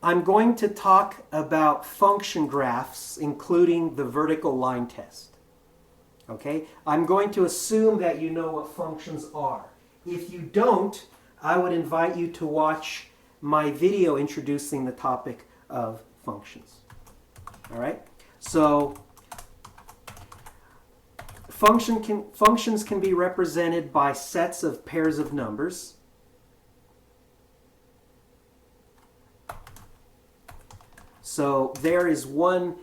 I'm going to talk about function graphs, including the vertical line test. Okay? I'm going to assume that you know what functions are. If you don't, I would invite you to watch my video introducing the topic of functions. All right? So, functions can be represented by sets of pairs of numbers. So there is one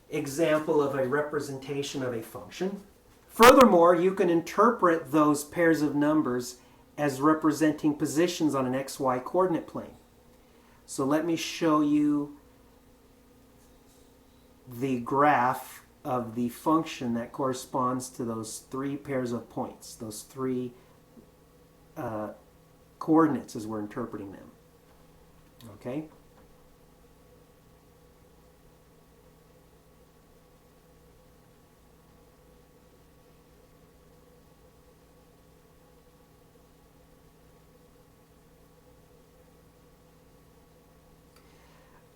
example of a representation of a function. Furthermore, you can interpret those pairs of numbers as representing positions on an xy coordinate plane. So let me show you the graph of the function that corresponds to those three pairs of points, those three coordinates as we're interpreting them. Okay?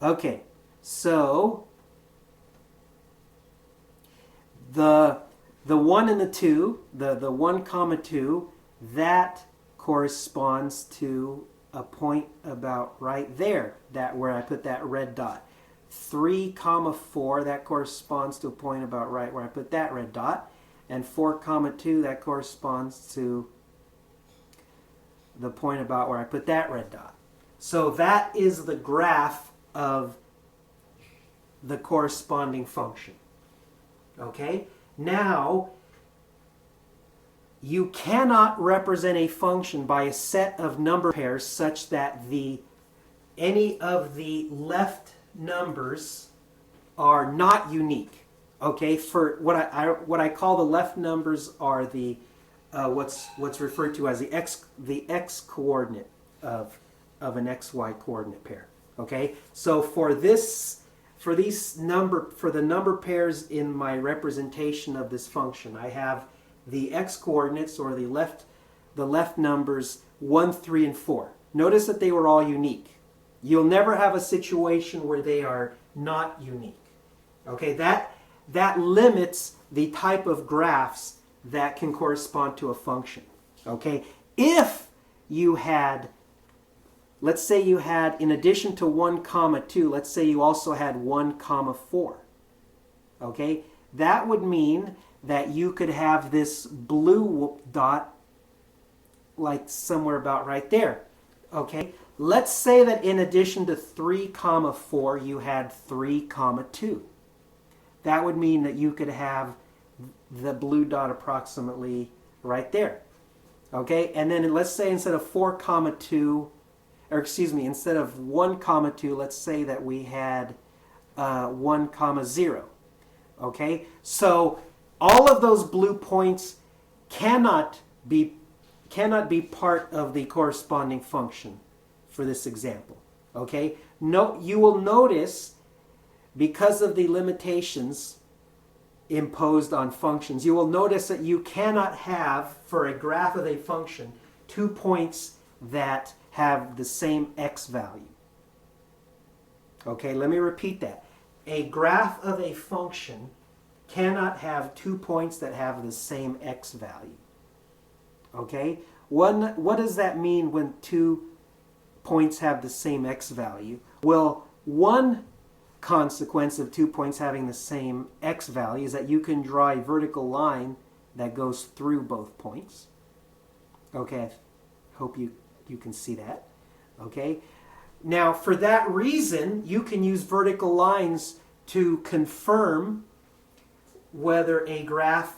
Okay, so the 1 and the 2, the 1 comma 2, that corresponds to a point about right there, that where I put that red dot. 3 comma 4, that corresponds to a point about right where I put that red dot. And 4 comma 2, that corresponds to the point about where I put that red dot. So that is the graph of the corresponding function. Okay? Now, you cannot represent a function by a set of number pairs such that any of the left numbers are not unique. Okay? For what I call the left numbers are the what's referred to as the x coordinate of an xy coordinate pair. Okay, so for the number pairs in my representation of this function, I have the x coordinates, or the left numbers 1, 3, and 4. Notice that they were all unique. You'll never have a situation where they are not unique. Okay, that limits the type of graphs that can correspond to a function. Okay, if you had, let's say you had, in addition to 1 comma 2, let's say you also had 1 comma 4. Okay? That would mean that you could have this blue dot like somewhere about right there. Okay? Let's say that in addition to 3 comma 4, you had 3 comma 2. That would mean that you could have the blue dot approximately right there. Okay? And then let's say instead of 4 comma 2, or excuse me, instead of 1 comma 2, let's say that we had 1 comma 0. Okay? So all of those blue points cannot be part of the corresponding function for this example. Okay? No, you will notice, because of the limitations imposed on functions, you will notice that you cannot have, for a graph of a function, 2 points that have the same x value. Okay, let me repeat that. A graph of a function cannot have 2 points that have the same x value. Okay? What does that mean when 2 points have the same x value? Well, one consequence of 2 points having the same x value is that you can draw a vertical line that goes through both points. Okay, hope you can see that. Okay? Now, for that reason, you can use vertical lines to confirm whether a graph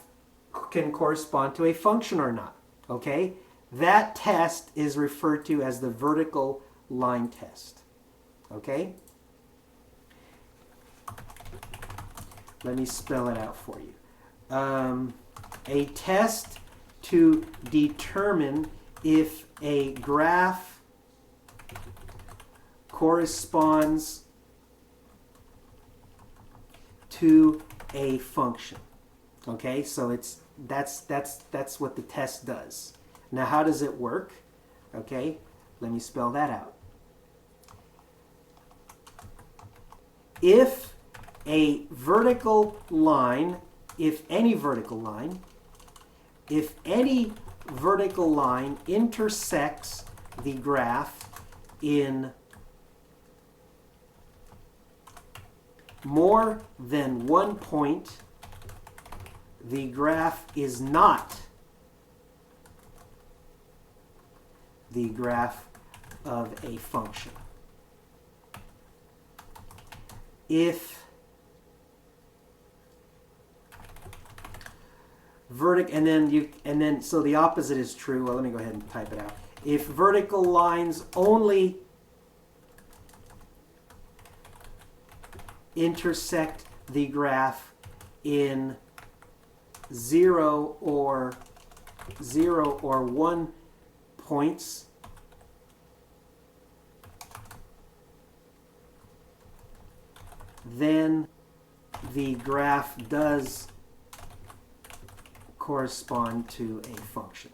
can correspond to a function or not. Okay? That test is referred to as the vertical line test. Okay? Let me spell it out for you. A test to determine if a graph corresponds to a function. Okay, so that's what the test does. Now, how does it work? Okay, let me spell that out. if a vertical line, if any vertical line intersects the graph in more than one point, the graph is not the graph of a function. If so the opposite is true. Well, let me go ahead and type it out. If vertical lines only intersect the graph in 0 or 1 points, then the graph does correspond to a function.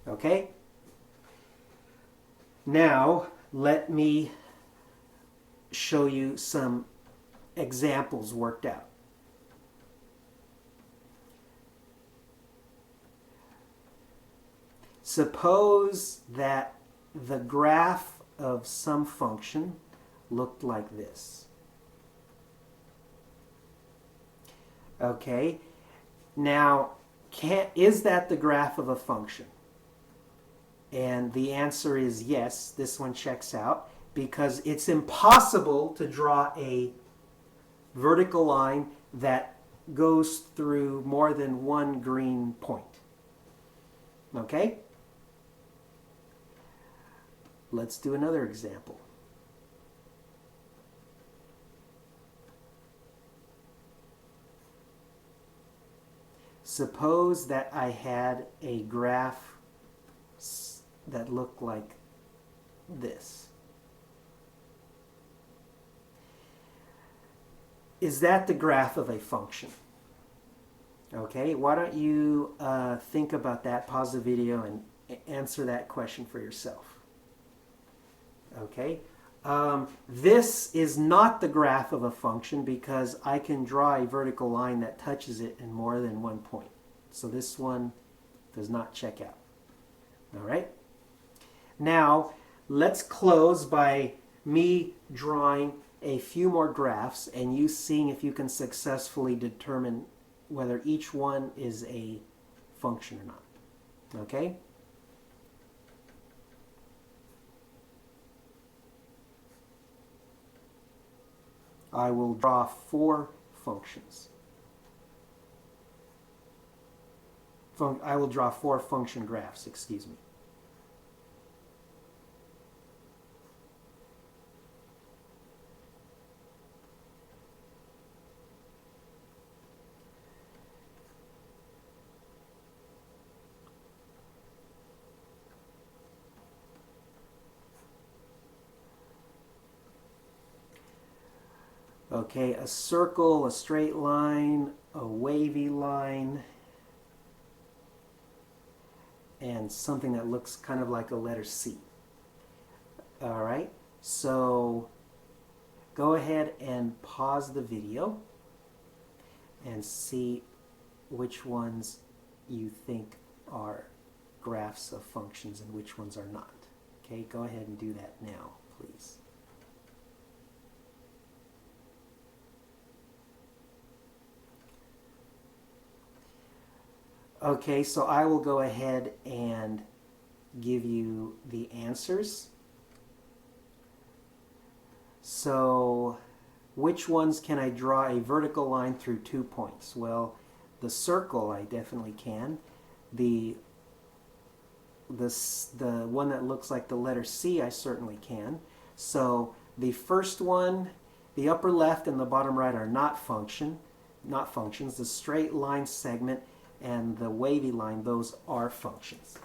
Okay? Now, let me show you some examples worked out. Suppose that the graph of some function looked like this. Okay, now is that the graph of a function? And the answer is yes, this one checks out, because it's impossible to draw a vertical line that goes through more than one green point. Okay? Let's do another example. Suppose that I had a graph that looked like this. Is that the graph of a function? Okay, why don't you think about that, pause the video, and answer that question for yourself. Okay, this is not the graph of a function because I can draw a vertical line that touches it in more than one point. So this one does not check out. All right. Now, let's close by me drawing a few more graphs and you seeing if you can successfully determine whether each one is a function or not. Okay? I will draw 4 functions. I will draw 4 function graphs, excuse me. Okay, a circle, a straight line, a wavy line, and something that looks kind of like a letter C. All right, so go ahead and pause the video and see which ones you think are graphs of functions and which ones are not. Okay, go ahead and do that now, please. Okay, so I will go ahead and give you the answers. So, which ones can I draw a vertical line through 2 points? Well, the circle I definitely can. The one that looks like the letter C I certainly can. So the first one, the upper left and the bottom right are not functions. The straight line segment and the wavy line, those are functions.